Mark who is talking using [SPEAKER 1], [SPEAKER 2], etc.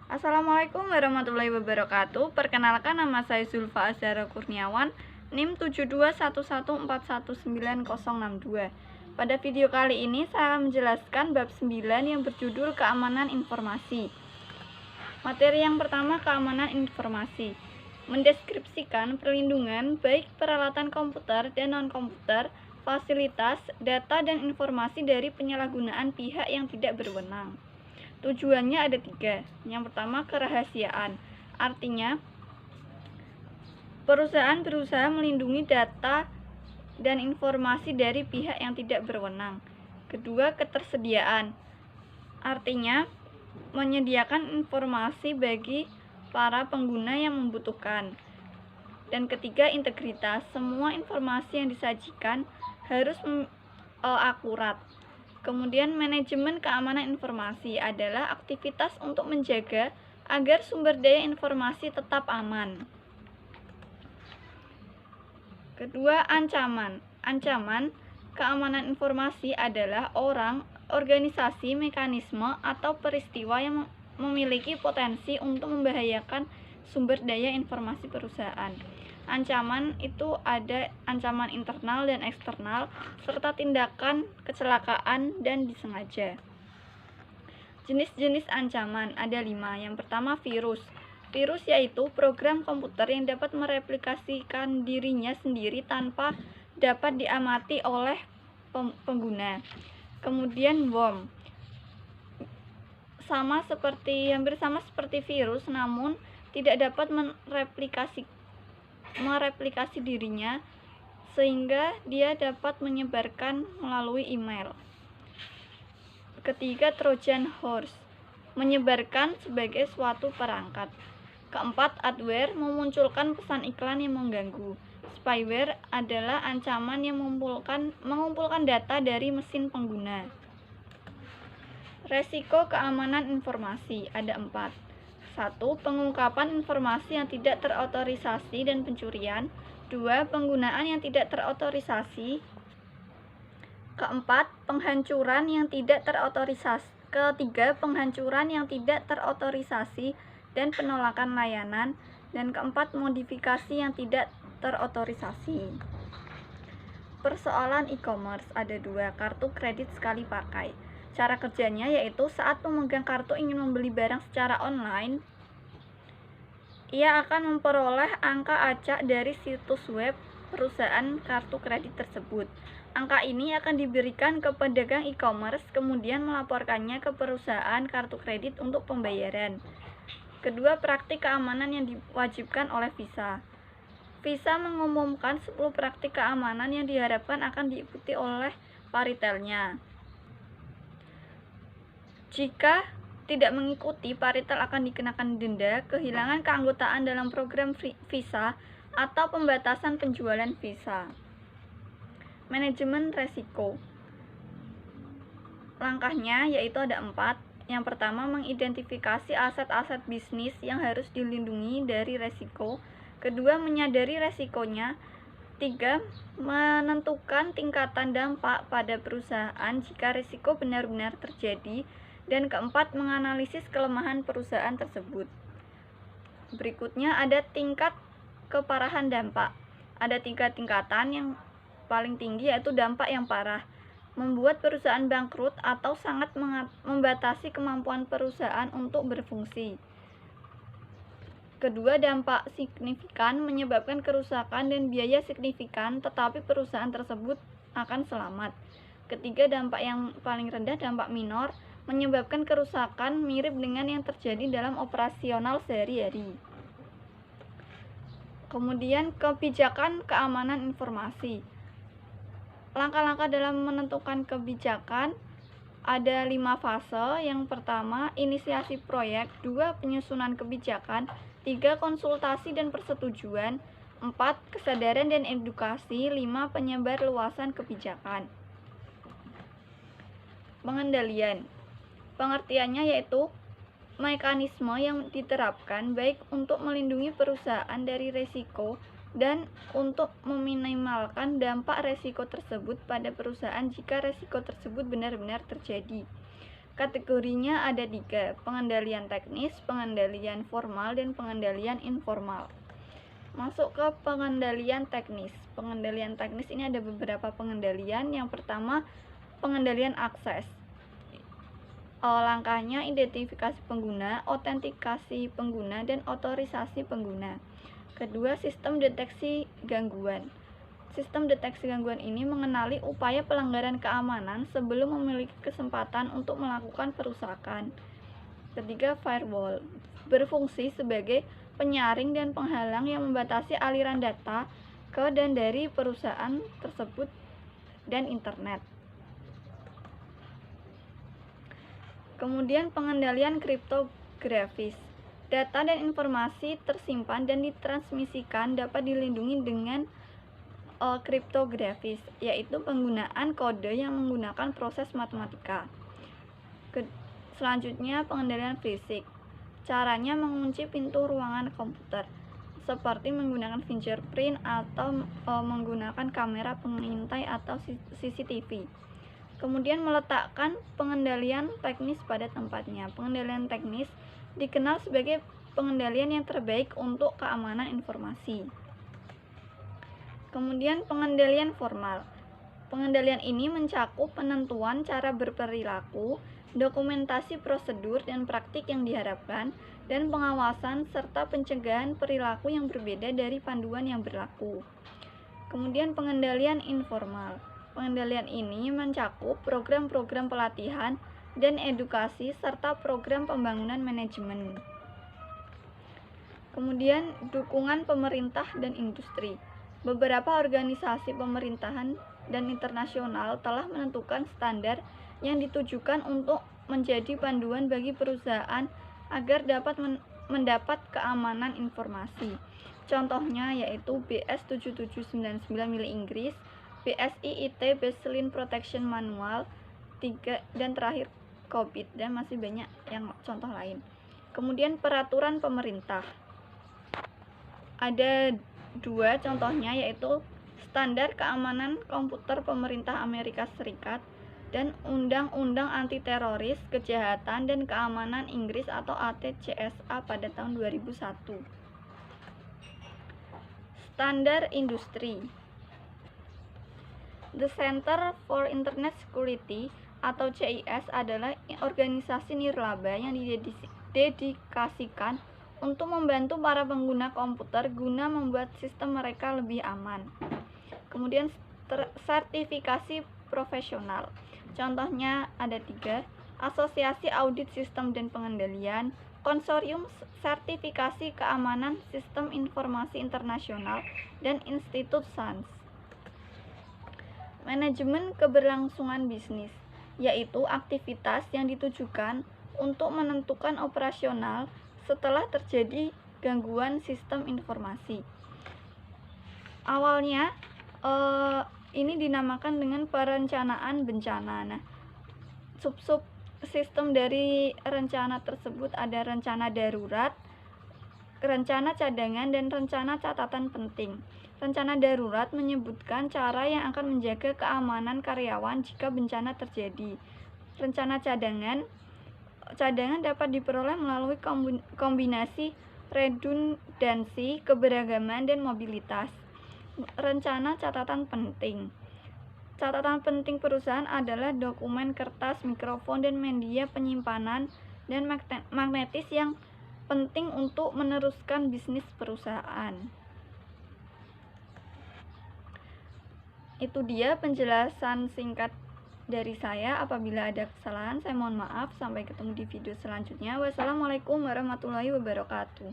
[SPEAKER 1] Assalamualaikum warahmatullahi wabarakatuh. Perkenalkan, nama saya Zulfa Azhara Kurniawan, NIM 7211419062. Pada video kali ini saya akan menjelaskan bab 9 yang berjudul keamanan informasi. Materi yang pertama, keamanan informasi. Mendeskripsikan perlindungan baik peralatan komputer dan non-komputer, fasilitas, data dan informasi dari penyalahgunaan pihak yang tidak berwenang. Tujuannya ada 3. Yang pertama, kerahasiaan. Artinya, perusahaan berusaha melindungi data dan informasi dari pihak yang tidak berwenang. Kedua, ketersediaan. Artinya, menyediakan informasi bagi para pengguna yang membutuhkan. Dan ketiga, integritas. Semua informasi yang disajikan harus akurat. Kemudian, manajemen keamanan informasi adalah aktivitas untuk menjaga agar sumber daya informasi tetap aman. Kedua, ancaman. Ancaman keamanan informasi adalah orang, organisasi, mekanisme, atau peristiwa yang memiliki potensi untuk membahayakan sumber daya informasi perusahaan. Ancaman itu ada ancaman internal dan eksternal, serta tindakan kecelakaan dan disengaja. Jenis-jenis ancaman ada 5. Yang pertama, virus. Virus yaitu program komputer yang dapat mereplikasikan dirinya sendiri tanpa dapat diamati oleh pengguna. Kemudian worm. Hampir sama seperti virus, namun tidak dapat mereplikasi dirinya, sehingga dia dapat menyebarkan melalui email. Ketiga, Trojan horse, menyebarkan sebagai suatu perangkat. Keempat, adware, memunculkan pesan iklan yang mengganggu. Spyware adalah ancaman yang mengumpulkan data dari mesin pengguna. Resiko keamanan informasi ada 4. 1. Pengungkapan informasi yang tidak terotorisasi dan pencurian. 2. Penggunaan yang tidak terotorisasi. Keempat, penghancuran yang tidak terotorisasi. Ketiga, penghancuran yang tidak terotorisasi dan penolakan layanan. Dan keempat, modifikasi yang tidak terotorisasi. Persoalan e-commerce ada 2. Kartu kredit sekali pakai. Cara kerjanya yaitu saat pemegang kartu ingin membeli barang secara online, ia akan memperoleh angka acak dari situs web perusahaan kartu kredit tersebut. Angka ini akan diberikan ke pedagang e-commerce, kemudian melaporkannya ke perusahaan kartu kredit untuk pembayaran. Kedua, praktik keamanan yang diwajibkan oleh Visa. Visa mengumumkan 10 praktik keamanan yang diharapkan akan diikuti oleh paritelnya. Jika tidak mengikuti, paritel akan dikenakan denda, kehilangan keanggotaan dalam program Visa, atau pembatasan penjualan Visa. Manajemen resiko. Langkahnya yaitu ada 4. Yang pertama, mengidentifikasi aset-aset bisnis yang harus dilindungi dari resiko. Kedua, menyadari resikonya. 3. Menentukan tingkatan dampak pada perusahaan jika risiko benar-benar terjadi. Dan keempat, menganalisis kelemahan perusahaan tersebut. Berikutnya ada tingkat keparahan dampak. Ada 3 tingkatan. Yang paling tinggi yaitu dampak yang parah, membuat perusahaan bangkrut atau sangat membatasi kemampuan perusahaan untuk berfungsi. Kedua, dampak signifikan, menyebabkan kerusakan dan biaya signifikan, tetapi perusahaan tersebut akan selamat. Ketiga, dampak yang paling rendah, dampak minor, menyebabkan kerusakan mirip dengan yang terjadi dalam operasional sehari-hari. Kemudian, kebijakan keamanan informasi. Langkah-langkah dalam menentukan kebijakan ada 5 fase. Yang pertama, inisiasi proyek. 2. Penyusunan kebijakan. 3. Konsultasi dan persetujuan. 4. Kesadaran dan edukasi. 5. Penyebar luasan kebijakan. Pengendalian. Pengertiannya yaitu mekanisme yang diterapkan baik untuk melindungi perusahaan dari risiko dan untuk meminimalkan dampak risiko tersebut pada perusahaan jika risiko tersebut benar-benar terjadi. Kategorinya ada 3, pengendalian teknis, pengendalian formal, dan pengendalian informal. Masuk ke pengendalian teknis. Pengendalian teknis ini ada beberapa pengendalian. Yang pertama, pengendalian akses. Langkahnya identifikasi pengguna, autentikasi pengguna, dan otorisasi pengguna. Kedua, sistem deteksi gangguan. Sistem deteksi gangguan ini mengenali upaya pelanggaran keamanan sebelum memiliki kesempatan untuk melakukan perusakan. Ketiga, firewall. Berfungsi sebagai penyaring dan penghalang yang membatasi aliran data ke dan dari perusahaan tersebut dan internet. Kemudian pengendalian kriptografis. Data dan informasi tersimpan dan ditransmisikan dapat dilindungi dengan kriptografis, yaitu penggunaan kode yang menggunakan proses matematika. Selanjutnya, pengendalian fisik. Caranya mengunci pintu ruangan komputer, seperti menggunakan fingerprint atau menggunakan kamera pengintai atau CCTV. Kemudian meletakkan pengendalian teknis pada tempatnya. Pengendalian teknis dikenal sebagai pengendalian yang terbaik untuk keamanan informasi. Kemudian pengendalian formal. Pengendalian ini mencakup penentuan cara berperilaku, dokumentasi prosedur dan praktik yang diharapkan, dan pengawasan serta pencegahan perilaku yang berbeda dari panduan yang berlaku. Kemudian pengendalian informal. Pengendalian ini mencakup program-program pelatihan dan edukasi serta program pembangunan manajemen. Kemudian dukungan pemerintah dan industri. Beberapa organisasi pemerintahan dan internasional telah menentukan standar yang ditujukan untuk menjadi panduan bagi perusahaan agar dapat mendapat keamanan informasi. Contohnya yaitu BS 7799 milik Inggris, BSI IT Baseline Protection Manual 3, dan terakhir COVID, dan masih banyak yang contoh lain. Kemudian peraturan pemerintah. Ada 2 contohnya, yaitu Standar Keamanan Komputer Pemerintah Amerika Serikat dan Undang-Undang Anti-Teroris, Kejahatan dan Keamanan Inggris atau ATCSA pada tahun 2001. Standar industri. The Center for Internet Security atau CIS adalah organisasi nirlaba yang didedikasikan untuk membantu para pengguna komputer guna membuat sistem mereka lebih aman. Kemudian sertifikasi profesional. Contohnya ada 3, Asosiasi Audit Sistem dan Pengendalian, Konsorsium Sertifikasi Keamanan Sistem Informasi Internasional, dan Institut SANS. Manajemen keberlangsungan bisnis, yaitu aktivitas yang ditujukan untuk menentukan operasional setelah terjadi gangguan sistem informasi. Awalnya ini dinamakan dengan perencanaan bencana. Nah, sub-sub sistem dari rencana tersebut ada rencana darurat, rencana cadangan, dan rencana catatan penting. Rencana darurat menyebutkan cara yang akan menjaga keamanan karyawan jika bencana terjadi. Rencana cadangan dapat diperoleh melalui kombinasi redundansi, keberagaman, dan mobilitas. Rencana catatan penting. Catatan penting perusahaan adalah dokumen kertas, mikrofon, dan media penyimpanan dan magnetis yang penting untuk meneruskan bisnis perusahaan. Itu dia penjelasan singkat dari saya. Apabila ada kesalahan, saya mohon maaf. Sampai ketemu di video selanjutnya. Wassalamualaikum warahmatullahi wabarakatuh.